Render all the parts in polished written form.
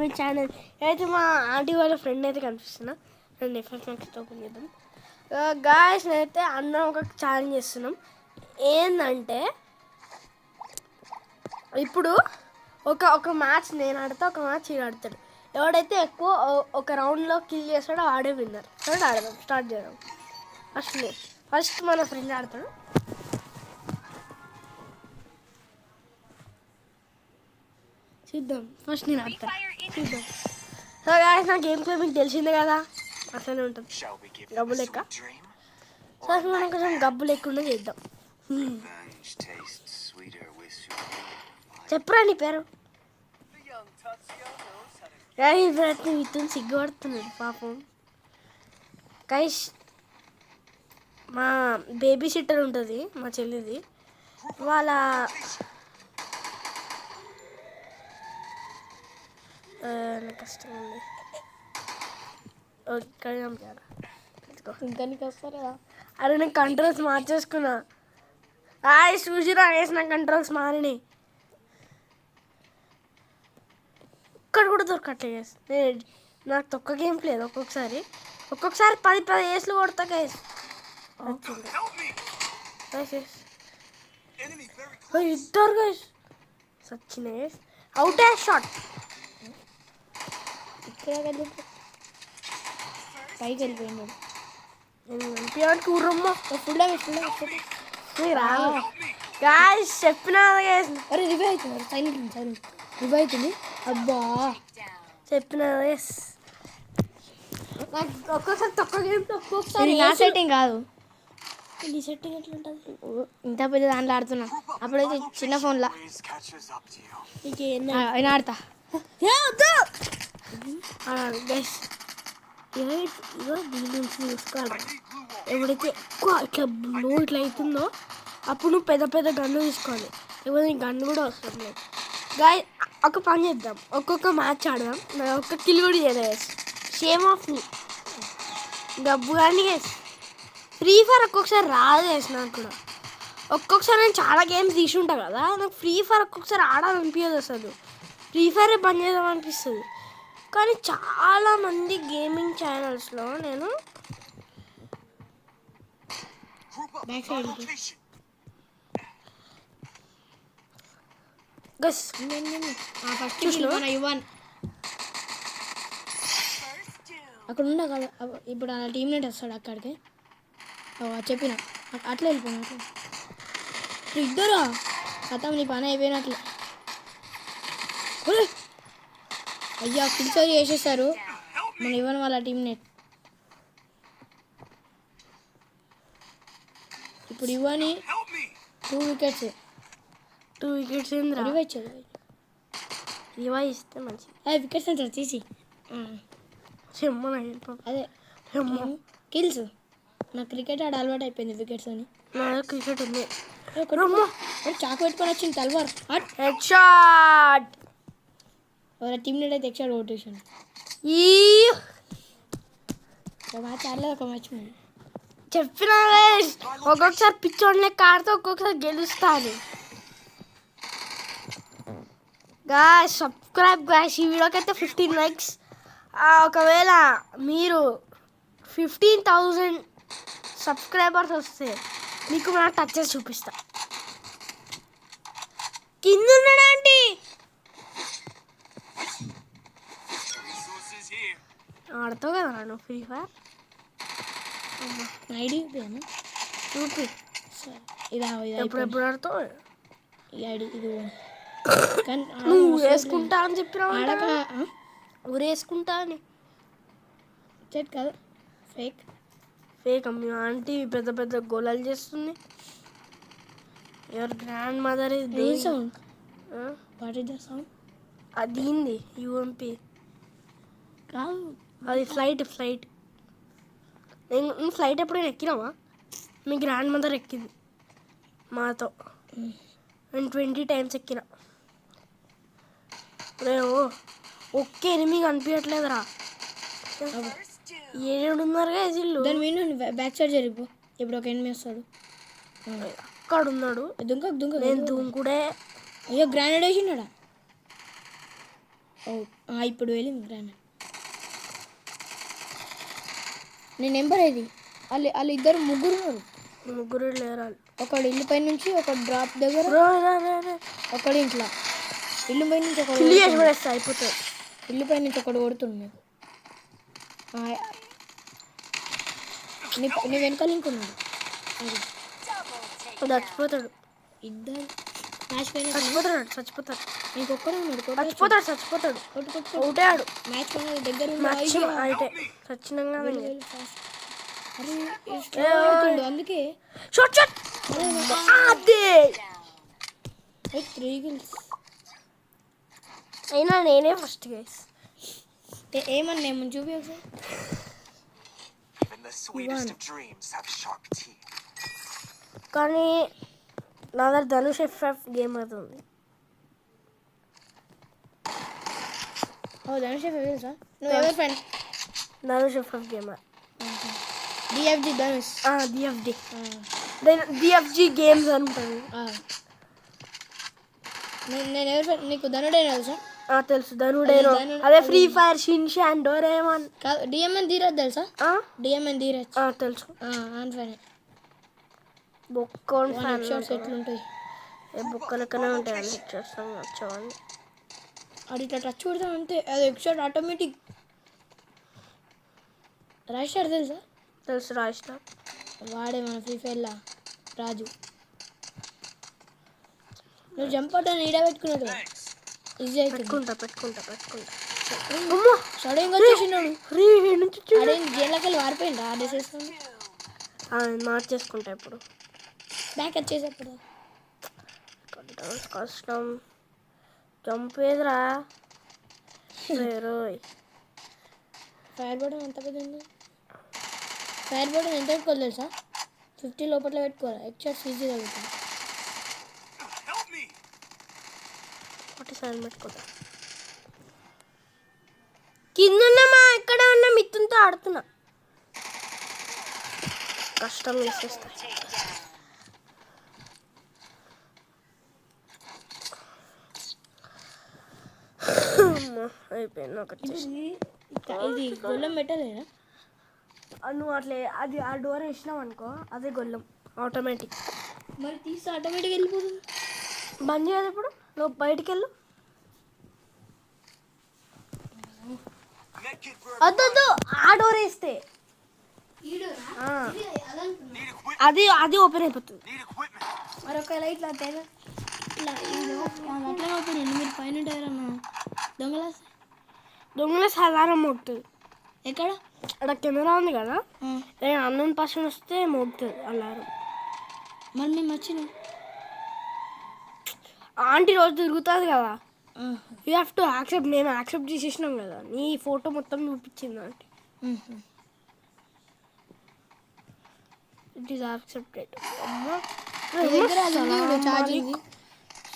Gaming channel. అయితే మా aunty వాళ్ళ ఫ్రెండ్ అయితే కనిపిస్తున్నా. నేను ఎఫ్ఎఫ్ఎక్స్తో ఓపెన్ చేద్దాం. గాయస్ అయితే అందరం ఒక ఛాలెంజ్ చేస్తున్నాం. ఏంటంటే ఇప్పుడు ఒక మ్యాచ్ నేను ఆడతా, ఒక మ్యాచ్ ఈడు ఆడతాడు. ఎవడైతే ఎక్కువ ఒక రౌండ్లో కిల్ చేస్తాడో ఆడే విన్నర్. సరే ఆడదాం, స్టార్ట్ చేద్దాం. ఫస్ట్ మన ఫ్రెండ్ ఆడతాడు. చూద్దాం, ఫస్ట్ నేను ఆడతా. చూద్దాం. సో గాయస్ నా గేమ్ ప్లే మీకు తెలిసిందే కదా, అట్లనే ఉంటుంది గబ్బు లెక్క. సో మనం కొంచెం గబ్బు లేకుండా చేద్దాం. చెప్పరా నీ పేరు? ప్రయత్నం ఇతను సిగ్గుపడుతున్నాడు పాపం. గైస్ మా బేబీ సిట్టర్ ఉంటుంది మా చెల్లిది, వాళ్ళ కష్టం ఉంది. ఇంకా నీకు వస్తారా? అరే నేను కంట్రోల్స్ మార్చేసుకున్నా. చూసిరా వేసి నా కంట్రోల్స్ మారినాయి. ఇక్కడ కూడా దొరకట్లే. నేను నాకు తొక్క గేమ్ లేదు. ఒక్కొక్కసారి 10 ఏసులు కొడతా గైస్. ఇద్దరు గైస్ సచ్చిన అవుట్ షాట్. ఇక్కడ పైకి వెళ్ళిపోయింది. ఊరమ్మ ఫుల్ గాయస్ చెప్పినా గైస్. అరే రివైవ్ అవుతుంది, సైలెంట్ రివైవ్ అవుతుంది. అబ్బా చెప్పినా గైస్. నాకు ఒక్కొక్కసారి తక్కువ గేమ్, ఒక్కొక్కసారి నా సెట్టింగ్ కాదు. నీ సెట్టింగ్ ఎట్లా ఉంటుంది? ఇంత పెద్ద దాంట్లో ఆడుతున్నా, అప్పుడైతే చిన్న ఫోన్లో అయినా ఆడతా. గైస్ దీని నుంచి చూసుకోవాలి. ఎవడైతే ఎక్కువ ఇట్లా బ్లో ఇట్లా అవుతుందో అప్పుడు నువ్వు పెద్ద గన్ను తీసుకోవాలి. లేకపోతే నీ గన్ను కూడా వస్తుంది. గాయ ఒక పని చేద్దాం, ఒక్కొక్క మ్యాచ్ ఆడదాం. ఒక్క కిల్ కూడా చేయలేదు. షేమ్ ఆఫ్ మీ గబ్బు. కానీ ఫ్రీ ఫైర్ ఒక్కొక్కసారి రాదు వేసి నాకు కూడా. ఒక్కొక్కసారి నేను చాలా గేమ్స్ తీసి ఉంటాను కదా, నాకు ఫ్రీ ఫైర్ ఒక్కొక్కసారి ఆడాలనిపించదు. అసలు ఫ్రీ ఫైరే బంద్ చేద్దాం అనిపిస్తుంది. కానీ చాలామంది గేమింగ్ ఛానల్స్లో నేను అక్కడ ఉండ కదా. ఇప్పుడు ఆ టీమ్మేట్ వస్తాడు అక్కడికి, చెప్పిన అట్లా వెళ్ళిపోయినట్లు. ఇద్దరా కథం నీ పని అయిపోయినట్లే. అయ్యా కిల్చోరీ చేసేసారు మన ఇవ్వని వాళ్ళ టీమ్మేట్. ఇప్పుడు ఇవ్వని 2 వికెట్స్ రివైవ్ ఇస్తే మంచి. అదే వికెట్స్ అంటారు తీసి అదే కిల్స్. నాకు క్రికెట్ ఆడ అలవాటు అయిపోయింది వికెట్స్ అని. క్రికెట్ ఉంది. చాకు పెట్టుకొని వచ్చింది తల్వార్. Head shot. వాళ్ళ టీమ్మేట్ అయితే ఎక్స్ట్రా రొటేషన్. ఒక మ్యాచ్ ఆడలేదు, ఒక మ్యాచ్ చెప్పిన ఒక్కొక్కసారి పిచ్చోడ్లే ఆడితే ఒక్కొక్కసారి గెలుస్తాను. Guys subscribe guys. ఈ వీడియోకి అయితే 15 లైక్స్. ఒకవేళ మీరు 15,000 సబ్స్క్రైబర్స్ వస్తే మీకు మనం టచ్ చేసి చూపిస్తా. కింద ఉన్నాడండి. ఆడతావు కదా నువ్వు ఫ్రీ ఫైర్? ఐడి చూపి. ఎప్పుడు ఆడతావు ఈ ఐడి? ఇది నువ్వు వేసుకుంటా అని చెప్పినా ఊరేసుకుంటా అని చెట్ కాదు, ఫేక్ మీ ఆంటీ పెద్ద గోళాలు చేస్తుంది. Your grand mother is sound. What is the sound? అది ఏంది? యూఎంపీ కాదు, అది ఫ్లైట్. నేను ఫ్లైట్ ఎప్పుడైనా ఎక్కినావా? మీ గ్రాండ్ మదర్ ఎక్కింది మాతో. నేను 20 times ఎక్కిన. ఒకే ఎనిమిది కనిపించట్లేదురా. 7 ఉన్నారుగా ఇల్లు. దాని మీద బ్యాక్ సైడ్ జరిగిపో. ఇప్పుడు ఒక ఎనిమిది వస్తాడు, అక్కడ ఉన్నాడు. దుంక నేను దుంకుడే. అయ్యో గ్రానైడ్ వేసినాడా? ఇప్పుడు వెళ్ళింది గ్రాండ్. నీ నెంబర్ ఏది? వాళ్ళు ఇద్దరు ముగ్గురు లేరు. ఒకడు ఇల్లు పై నుంచి, ఒకడు డ్రాప్ దగ్గర, ఒకడు ఇంట్లో. ఇల్లు పై నుంచి ఒకడు అయిపోతుంది. ఇల్లు పై నుంచి ఒకడు కొడుతుంది. నీ వెనకాల ఇంకున్నాడు. చచ్చిపోతాడు. ఇద్దరు చచ్చిపోతాడు. ఇంకొక్కడే ఉన్నాడు. చచ్చిపోతాడు. ఒకటే ఆడు మ్యాచ్ దగ్గర సచ్చినంగా అందుకే 3 kills. అయినా నేనే ఫస్ట్ గైస్. ఏమన్నా ఏమని చూపి ఒకసారి. కానీ నా దగ్గర ధనుష్ FF గేమ్ అవుతుంది. ధనుష్ FF తెలుసా? నువ్వు ఎవరి friend? Dhanush FF gamer. DFG Dhanush. DFG games అనుకుంటాను. నేను ఎవరి ఫ్రెండ్? నీకు ధనుడే తెలుసా? తెలుసు, ధనుడేనో. అదే free fire, షిన్షాన్, Doraemon. DMN Dheeraj తెలుసా? DMN ధీరజ్ తెలుసు. బొక్కలు ఎట్లుంటాయి? బొక్క లెక్కనే ఉంటాయి అన్ని చేస్తాం వచ్చేవాడిని. అది ఇట్లా టచ్ కొడతాం అంతే, అది ఎక్స్ట్రా ఆటోమేటిక్. రాయిస్టార్ తెలుసా? తెలుసు, రాయిస్టార్. వాడే మన ఫ్రీ ఫైర్లా రాజు. నువ్వు జంప్ ఈడ పెట్టుకున్నాడు. ఈజీ పెట్టుకుంటా. సడన్ గా వచ్చేసినాడు. జైల్లోకి వారిపోయింది. ఆడేసేసుకుని మార్చేసుకుంటా. ఇప్పుడు బ్యాక్ వచ్చేసేప్పుడు కష్టం. చంపేదిరా. ఫైర్ బటన్ ఎంత పెద్దది? ఫైర్ బటన్ ఎంత పెట్టుకోవాలి తెలుసా? 50 లోపల పెట్టుకోవాలి. హెడ్షాట్స్ ఈజీగా అవుతుంది. 47 పెట్టుకోతా. కింద ఉన్నామా ఎక్కడ ఉన్నా మిత్తుతో ఆడుతున్నా. కష్టం వేసేస్తా. అయిపోయింది ఒకటి. ఇది గొల్లం పెట్టలేదా? నువ్వు అట్లే అది ఆ డోర్ వేసినావు అనుకో, అదే గొల్లం ఆటోమేటిక్. మరి తీసి ఆటోమేటిక్ వెళ్ళిపోతుంది. బంద్ చేయదు. ఇప్పుడు నువ్వు బయటికి వెళ్ళు. వద్దు, ఆ డోర్ వేస్తే అది ఓపెన్ అయిపోతుంది. మరి ఒక లైట్ అట్లా ఓపెన్ అయ్యింది. మీరు పైన ఉంటారన్నా దొంగల అలారం మోగుతుంది. ఎక్కడ? అక్కడ కెమెరా ఉంది కదా, అన్నోన్ పర్సన్ వస్తే మోగుతుంది అలారం. మరి మేము వచ్చినాం. ఆంటీ రోజు తిరుగుతుంది కదా, యూ హ్యావ్ టు యాక్సెప్ట్. నేను యాక్సెప్ట్ చేసేసినాం కదా, నీ ఫోటో మొత్తం చూపించింది aunty. It is accepted.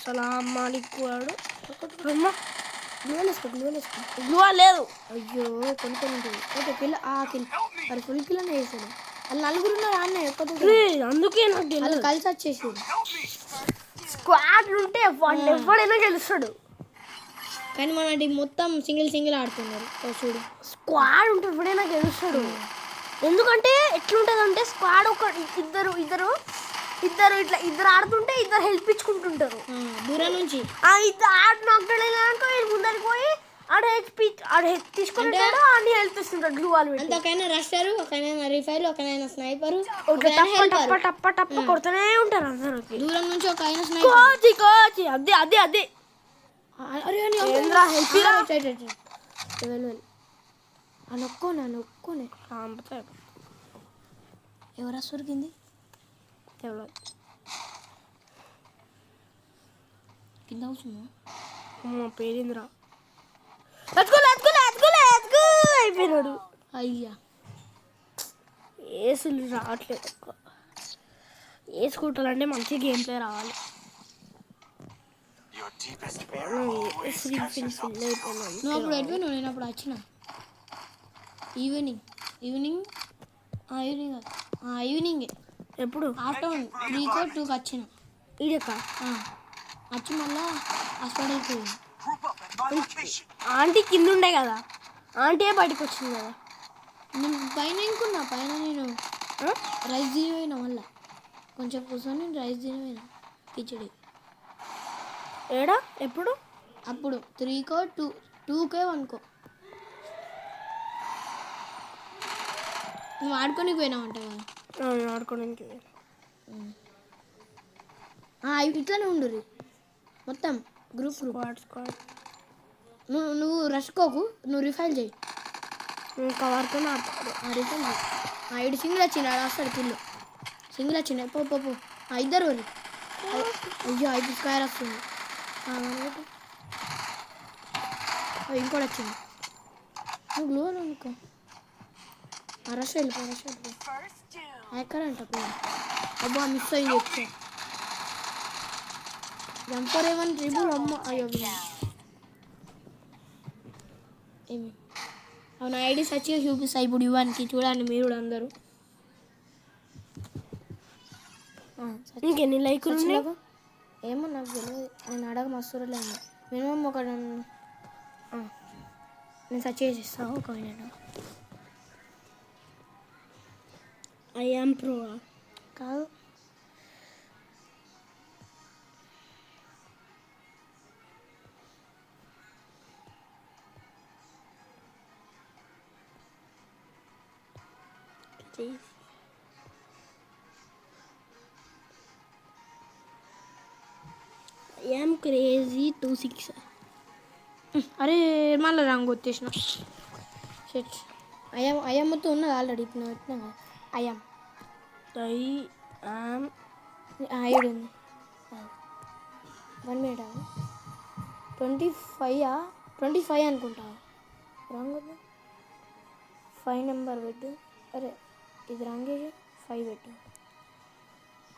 Salam Malik వాడు. గ్లూ లేదు. అయ్యో కొన్ని ఓకే పిల్ల మరి ఫుల్ కిలోనే వేసాడు. వాళ్ళు నలుగురు ఉన్నారు. అందుకే నాకు కలిసి వచ్చేసి స్క్వాడ్ ఉంటే ఎవడైనా గెలుస్తాడు. కానీ మన టీం మొత్తం సింగిల్ ఆడుతున్నారు. చూడు, స్క్వాడ్ ఉంటే ఎవడైనా గెలుస్తాడు. ఎందుకంటే ఎట్లుంటుంది అంటే స్క్వాడ్ ఒక ఇద్దరు ఆడుతుంటే ఇద్దరు హెల్ప్ ఇచ్చుకుంటుంటారు దూరం నుంచి. ఇద్దరు ఆడుతున్నాక ముందరికి పోయి ఆడ తీసుకుంటాడు, అన్ని హెల్ప్ ఇస్తుంటాడు. గ్లూ వాళ్ళు ఒకైనా రష్టారు, ఒకైనా రిఫైర్, ఒకైనా స్నైపర్, టప్ప కొడుతూనే ఉంటారు అందరూ. దూరం నుంచి ఒక ఆయన స్నైపర్. అదే నొక్కోనే ఎవరా సొరికింది? కింద కూర్చున్నా పేరిందిరా. అయిపోయినాడు. అయ్యా ఏసులు రావట్లేదు. వేసుకుంటారంటే మంచి గేమ్ ప్లే రావాలి. నువ్వు అప్పుడు అయిపోయినావు, నేను అప్పుడు వచ్చిన ఈవినింగ్ ఎప్పుడు? ఆఫ్టర్నూన్ 3 or 2 వచ్చిన. ఈడక వచ్చి మళ్ళా హాస్పిటల్కి పోయింది. ఆంటీ కింద ఉండే కదా, ఆంటీ బయటకు వచ్చింది కదా. నేను పైన ఇంకున్నా, పైన నేను రైస్ తినిపోయినా, మళ్ళా కొంచెం కూర్చొని రైస్ తినిపోయినా కిచడి. ఏడా ఎప్పుడు? అప్పుడు 3కో 2కో 1కో నువ్వు ఆడుకొని పోయినావంట కదా. ఆడుకోవడానికి ఇట్లానే ఉండు మొత్తం గ్రూప్ స్క్వాడ్. నువ్వు రష్కోకు, నువ్వు రిఫైల్ చేయి. కవర్తో ఆడతాడు. రిఫైల్ చేయి. ఇటు సింగిల్ వచ్చింది, ఆడ వస్తాడు కిల్లు. సింగిల్ వచ్చింది. పో ఇద్దరు వాళ్ళు. అయ్యో ఇప్పుడు స్క్వేర్ వస్తుంది. ఇంకోటి వచ్చింది. నువ్వు గ్లో అనుకో. రష్ వెళ్ళిపో. ఎక్కడ అంట అబ్బా మిస్ అయింది. వచ్చా జంపర్ ఏమని ట్రిబుల్ అమ్మ. అయ్యో ఏమి అవును ఐడి సచ్చిగా చూపిస్తాయి ఇప్పుడు ఇవ్వడానికి. చూడండి మీరు కూడా అందరూ. ఇంకెన్ని లైకులు ఉన్నాయి? ఏమో నాకు తెలియదు, నేను అడగ మస్తులేదు. మినిమం ఒక నేను సర్చ్ చేసిస్తాను ఒక మినిట్. ఐఎమ్ ప్రో కాదు, ఐఎమ్ క్రేజీ 26. అరే మళ్ళీ రంగు వచ్చేసిన. షెట్ అయ్యమ్మతో ఉన్నది ఆల్రెడీ. ఇప్పుడు నువ్వు పెట్టినా కదా ఐఎమ్ ఐడి ఉంది. 1 మినిట్ 25 అనుకుంటా. రాంగ్ 5 నెంబర్ పెట్టు. అరే ఇది రాంగ్ 5 పెట్టు.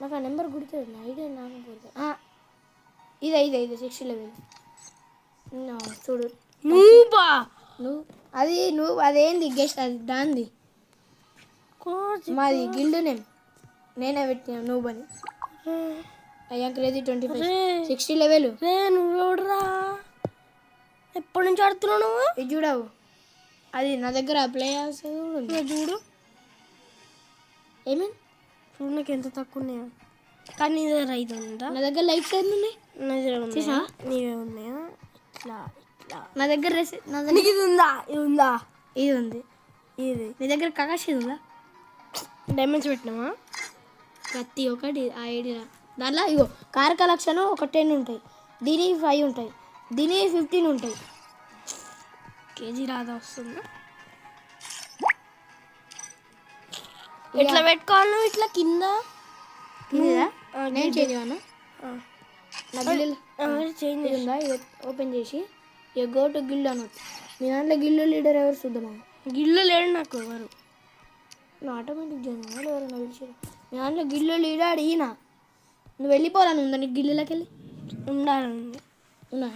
నాకు ఆ నెంబర్ గుర్తుంది, ఐడియా నాకు గుర్తు. ఇది 60 లెవెల్. చూడు నువ్వు అదేంది గెస్ట్, అది దాంది. మాది గిల్డ్ నేమ్ నేనే పెట్టినా నువ్వు అని. అయ్యా క్రేజీ 25 60 లెవెల్. నువ్వు చూడరా, ఎప్పటి నుంచి ఆడుతున్నావు నువ్వు? ఇది చూడవు, అది నా దగ్గర ప్లేయర్స్ చూడు. ఏమేమి చూడు నాకు ఎంత తక్కువ ఉన్నాయో. కానీ నీ దగ్గర 5 ఉందా? నా దగ్గర లైక్స్ ఎన్ని ఉన్నాయి? నా దగ్గర ఉన్నాయా? నీవే ఉన్నాయా? ఇట్లా నా దగ్గర ఇది ఉందా? ఇది ఉంది. ఇది నీ దగ్గర కకాష్ ఇది ఉందా? డైమండ్స్ పెట్టినావా? ప్రతి ఒక్కటి ఆ ఐడియా దాంట్లో ఇగో కార్ కలెక్షన్ ఒక 10 ఉంటాయి, దీని 5 ఉంటాయి, దీని 15 ఉంటాయి. కేజీ రాదా వస్తుందా? ఎట్లా పెట్టుకోవాలి ఇట్లా కింద? నేను చేంజ్ చేయను. నా గిల్లు చేంజ్ ఉందా? ఇది ఓపెన్ చేసి ఇక గో టు గిల్డ్ అనొచ్చు. మీ దాంట్లో గిల్లు లీడర్ ఎవరు చూద్దామా? గిల్లు లేడు నాకు ఎవరు. నువ్వు ఆటోమేటిక్ చేయను ఎవరైనా పిలిచారు. మీ దాంట్లో గిల్లు లీడర్ ఈయన. నువ్వు వెళ్ళిపోవాలని ఉందా నీకు? గిల్లులోకి వెళ్ళి ఉండాలండి. ఉన్నా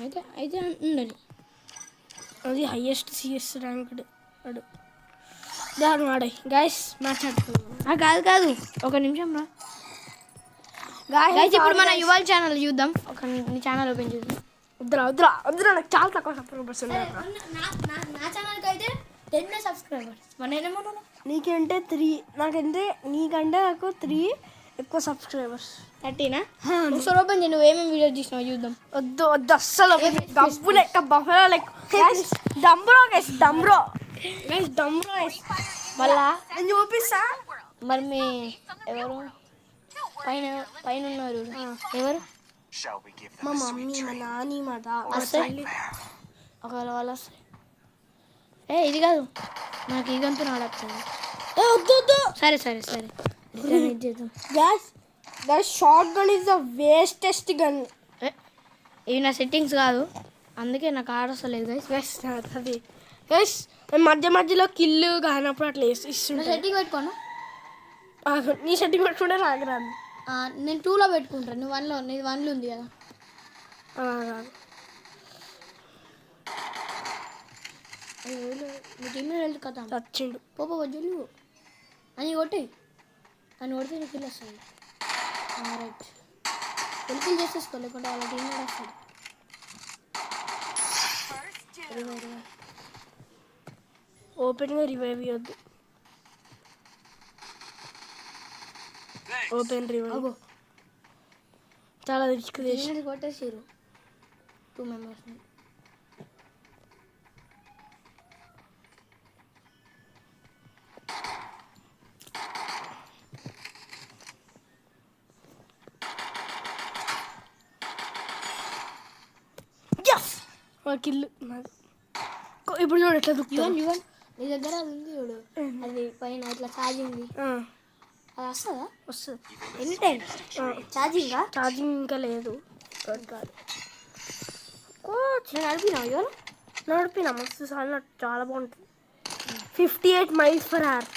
అయితే ఉండాలి. అది హైయెస్ట్ సిఎస్ ర్యాంక్డ్ వాడు. దాని వాడే గైస్ మాట్లాడుతున్నాం. కాదు ఒక నిమిషం రా గైస్. ఇప్పుడు మన యువల్ ఛానల్ చూద్దాం. ఒక నీ ఛానల్ ఓపెన్ చేద్దాం. వద్దురా నాకు చాలా తక్కువ సబ్స్క్రైబర్స్ ఉన్నారు. నా ఛానల్కి అయితే 10 సబ్స్క్రైబర్స్. నీకంటే 3, నీకంటే నాకు 3 ఎక్కువ సబ్స్క్రైబర్స్. 30నా? ఒకసారి ఓపెన్ చేయి. నువ్వు ఏమేమి వీడియోస్ తీసినావు చూద్దాం. వద్దు అస్సలు. డబ్బు లెక్క బఫెలో లెక్క డంబ్రో మళ్ళా నేను చూపిస్తా. మరి మీ ఎవరు పైన ఉన్నారు ఎవరు? మా మమ్మీ, మా నాని, మా వస్తాయి ఒకవేళ వాళ్ళు వస్తాయి. ఇది కాదు నాకు ఇదంతా నాడొస్తుంది. వద్దు. సరే చేద్దాం. Short gun is the వేస్టెస్ట్ gun. ఇవి నా సెట్టింగ్స్ కాదు, అందుకే నాకు ఆడొస్తలేదు గైస్. అది గైస్ మధ్యలో కిల్లు కానప్పుడు అట్లా ఇస్తున్నా. సెట్టింగ్ పెట్టుకోను. నీ సెట్టింగ్ పెట్టుకుంటే రాదు. నేను 2లో పెట్టుకుంటాను. నువ్వు 1లో, నీది 1లో ఉంది కదా. నీ టీంలో వెళ్తు కదా వచ్చిండు. పో జల్లు అని కొట్టి నీకు కిల్ వస్తుంది. రైట్ కిల్ చేసేసుకో, లేకుంటే వాళ్ళ టీంలో వస్తుంది. ఓపెన్గా రివైవ్ ఇవ్వద్దు. ఓపెన్ రివైవ్ అగో చాలా రిస్క్ చేసి కొట్టేసారు 2 మెంబర్స్ని. కిల్లు. ఇప్పుడు చూడు ఎట్లా యువన్ నీ దగ్గర అది ఉంది చూడు, అది పైన ఇట్లా ఛార్జింగ్ అది వస్తుందా? వస్తుంది. Any time ఛార్జింగా? ఛార్జింగ్ ఇంకా లేదు. కాదు నేను నడిపినా నడిపినా మస్తు సార్లు, చాలా బాగుంటుంది. 58 మైల్స్ పర్ అవర్.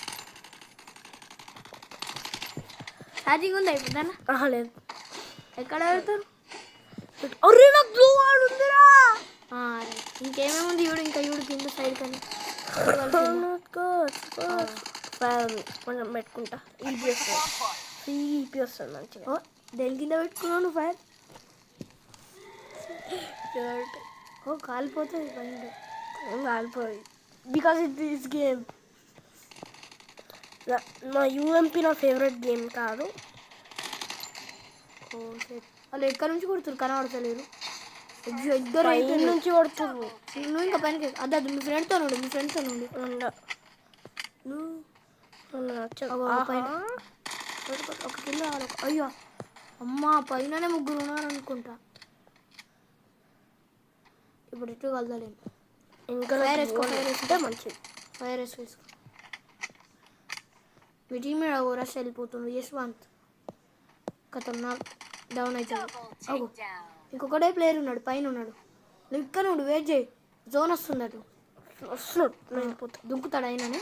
ఛార్జింగ్ ఉందా ఇప్పుడు? లేదు. ఎక్కడ వెళ్తారు? అరే నాకు బ్లూ వాల్ ఉందిరా. ఇంకేమేమి ఉంది చూడు, ఇంకా చూడు కింద సైడ్ కానీ కొంచెం పెట్టుకుంటా. ఈపీ వస్తుంది మంచిగా. దేని కింద పెట్టుకున్నాను ఫైర్? కాలిపోతుంది పైన. కాలిపోయి బికాస్ ఇట్ దిస్ గేమ్. నా యూఎంపీ నా ఫేవరెట్ గేమ్ కాదు. వాళ్ళు ఎక్కడి నుంచి కొడుతున్నారు కనబడతలేరు. ఇద్దరు నుంచి కొడుతున్నారు. నువ్వు ఇంకా పైనకి అదే మీ ఫ్రెండ్తో నుండి పైన ఒక కింద. అయ్యో అమ్మ పైననే 3 ఉన్నారు అనుకుంటా. ఇప్పుడు ఇటు కలదలేము. ఇంకా ఫైర్ వేసుకుంటే మంచిది. ఫైర్ వేసుకో. మీ టీమ్ రష్ వెళ్ళిపోతుంది. యశ్వంత్ కథన్నా డౌన్ అవుతాడు. ఇంకొకటే ప్లేయర్ ఉన్నాడు, పైన ఉన్నాడు. నువ్వు ఇక్కడ నుండి వెయిట్ చేయి, జోన్ వస్తుంది అటు వస్తున్నాడు. దుంకుతాడు అయినని.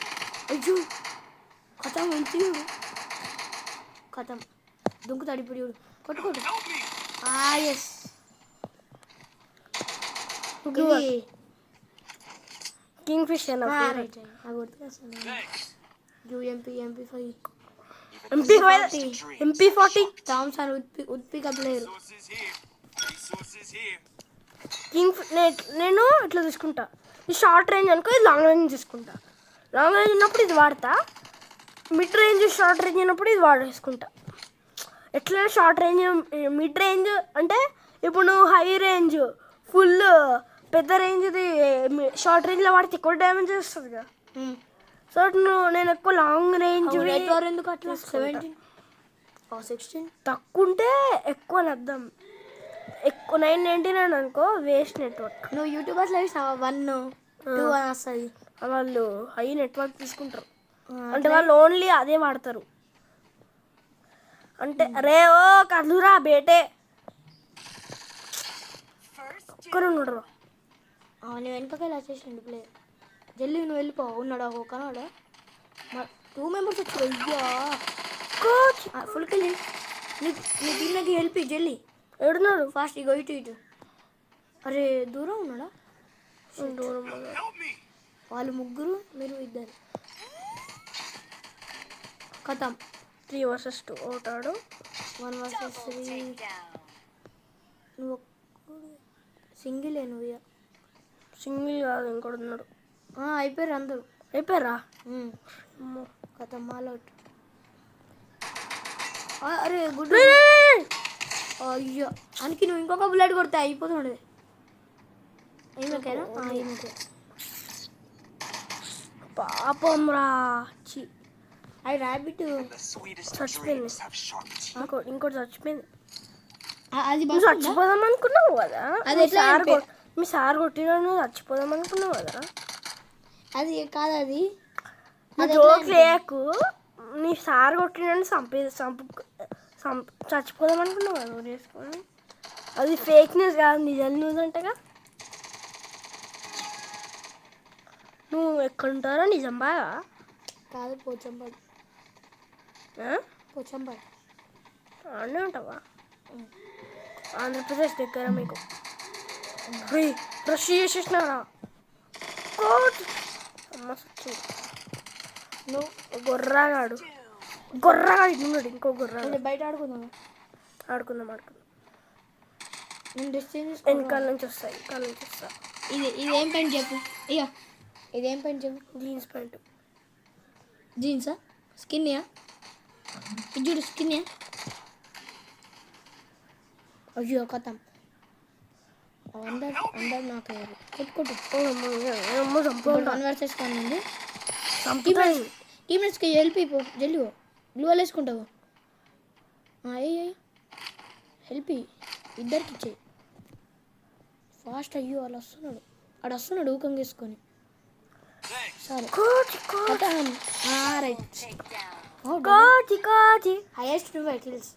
అయ్యో కథం వెళ్తాడు, కథం దుంకుతాడు. ఇప్పుడు చూడు కొట్టుకోడు. ఎస్ కింగ్ ఫిష్ MP40 థామ్సన్ ఉత్పిక ప్లేయర్. నేను ఇట్లా తీసుకుంటా. ఈ షార్ట్ రేంజ్ అనుకో, ఇది లాంగ్ రేంజ్ తీసుకుంటా. లాంగ్ రేంజ్ ఉన్నప్పుడు ఇది వాడతా, మిడ్ రేంజ్ షార్ట్ రేంజ్ ఉన్నప్పుడు ఇది వాడేసుకుంటా. ఎట్లా షార్ట్ రేంజ్ మిడ్ రేంజ్ అంటే ఇప్పుడు నువ్వు హై రేంజ్ ఫుల్ పెద్ద రేంజ్ది షార్ట్ రేంజ్లో వాడితే ఎక్కువ డ్యామేజ్ వస్తుంది కదా. సో నేను ఎక్కువ లాంగ్ రేంజ్ ఎందుకు అట్లా 17 16 తక్కువ ఉంటే ఎక్కువ అర్థం. ఎక్కువ 999 అనుకో వేస్ట్ నెట్వర్క్. నువ్వు యూట్యూబర్స్ లైవ్ 1 2 అని వస్తుంది. వాళ్ళు హై నెట్వర్క్ తీసుకుంటారు అంటే వాళ్ళు ఓన్లీ అదే వాడతారు. అంటే రే ఓ కదురా బేటే ఒక్కరు ఉన్నాడు. నేను వెనకకెళ్ళి వచ్చేసిండు ప్లేయర్. జల్లి నువ్వు వెళ్ళిపో. ఉన్నాడు ఒక కనవాడు. 2 మెంబర్స్ వచ్చారు. అయ్యా కోచ్ ఫుల్ కిల్. నీ టీంకి హెల్ప్ జల్లి. ఎడున్నాడు? ఫాస్ట్ ఇగో ఇటు. అరే దూరం ఉన్నాడా? దూరం. వాళ్ళు 3 మీరు 2. కథం 3 versus 2 అవుతాడు. 1 versus 3. నువ్వు సింగిలే నువ్వు. సింగిల్ కాదు ఇంకోటి ఉన్నాడు. అయిపోయారు అందరూ. అయిపోయారా? కథం మాలౌట్. అరే గుడ్. అయ్యో అందుకే నువ్వు ఇంకొక బుల్లెట్ కొడితే అయిపోతుండే. ఏమకేనా ఏమకే పాపం రా. అది ర్యాబిట్ చచ్చిపోయింది. ఇంకోటి చచ్చిపోయింది. అది చచ్చిపోదాం అనుకున్నావు కదా. అది మీ సార్ కొట్టిన నువ్వు చచ్చిపోదాం అనుకున్నావు కదా. అది కాదు, అది జోక్ లేకు. నీ సార్ కొట్టిన చచ్చిపోదాం అనుకున్నావు కదా నువ్వు చేసుకొని. అది ఫేక్ న్యూస్ కాదు, నిజం న్యూస్ అంటగా. నువ్వు ఎక్కడుంటారో నిజం బాగా కాదు. పోచంపాడు ఆడనే ఉంటావా? ఆంధ్రప్రదేశ్ దగ్గర మీకు రష్ చేసేసినారా? అమ్మ సచ్చింది. నువ్వు గొర్రాగాడు ఇన్నాడు. ఇంకో గొర్రాడు. బయట ఆడుకుందాం. ఆడుకుందాం. నేను డిస్టెన్స్ వెనకాల నుంచి వస్తాయి. ఇదేం పెయింట్ చెప్పు. ఇక ఇదేం పెయింట్ చెప్పు. Jeans pant. జీన్సా, స్కిన్యా? ఇది చూడు స్కిన్యా. అయ్యో కథం. అందరు నాకు కొట్టుకుంటు. ఇప్పుడు 1 వర్సెస్ 1 ఉంది. టీమేట్స్కి హెల్ప్ అయిపో, జల్లి గ్లూ వేసుకుంటావు. అయ్యి హెల్ప్ ఇద్దరికి ఇచ్చేయి ఫాస్ట్. అయ్యో వాళ్ళు వస్తున్నాడు ఊకంగా వేసుకొని. సరే రైట్. Highest kills.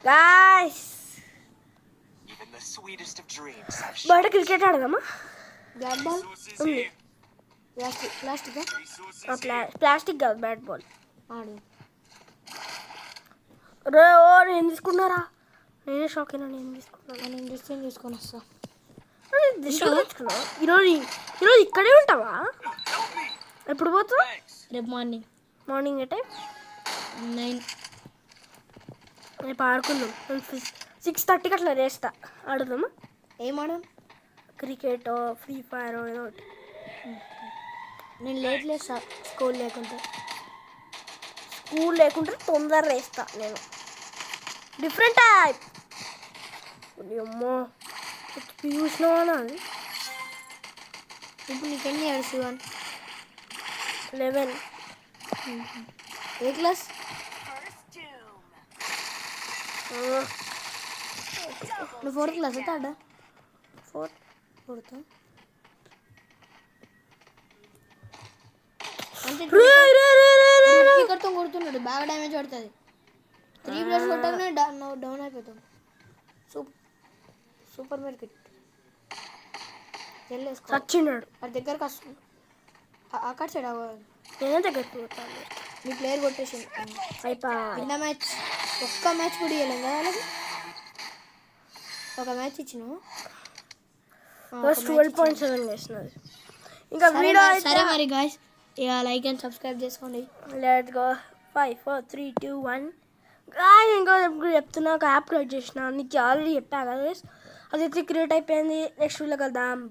గాయ్స్ బయట క్రికెట్ ఆడదామా? బ్యాట్ బాల్ ఉంది. ప్లాస్టిక్ కాదు, బ్యాట్ బాల్ ఆడు. రే ఓ నేను తీసుకున్నారా? నేనే షాక్ అయినా. నేను తీసుకున్నాను. నేను డిస్టెన్స్ తీసుకొని వస్తా. ఈరోజు ఇక్కడే ఉంటావా? ఎప్పుడు పోతావు? రేపు మార్నింగ్ అంటే 9. రేపు ఆడుకుందాం. 6:30కి అట్లా చేస్తా. ఆడుదామా? ఏం ఆడాం? క్రికెట్, ఫ్రీ ఫైర్ ఏదో ఒకటి. నేను లేట్ లేస్తా స్కూల్ లేకుంటే తొందర వేస్తా నేను. Different type. అమ్మో చూసినావా? అది ఇప్పుడు నీకు ఎన్ని ఇయర్స్? 11. ఏ క్లాస్? నువ్వు 4th క్లాస్? థర్డా? 4th. అంటే స్పీకర్తో కొడుతున్నాడు, బాగా డ్యామేజ్ పడుతుంది. 3 ప్లేయర్స్ కొట్టగానే డౌన్ అయిపోతాం. సూపర్ మార్కెట్ చచ్చినాడు. అది దగ్గరకు వస్తుంది. అక్కడ సైడ్ నేనే దగ్గరికి పోతాను. మీ ప్లేయర్ కొట్టేసి నిన్న మ్యాచ్ ఒక్క మ్యాచ్ కూడా ఇవ్వలేదు కదా వాళ్ళకి. ఒక మ్యాచ్ ఇచ్చినావు. 12.7 చేసినది. ఇంకా వీడియో సరే మరి గాయ్స్, ఇక లైక్ అండ్ సబ్స్క్రైబ్ చేసుకోండి. Let's go. 5 4 3 2 1. గాయ్స్ ఇంకో చెప్తున్నా, ఒక యాప్ క్రియేట్ చేసిన. నీకు ఆల్రెడీ చెప్పా కదా. అదైతే క్రియేట్ అయిపోయింది. నెక్స్ట్ వీడియోలో కలుద్దాం.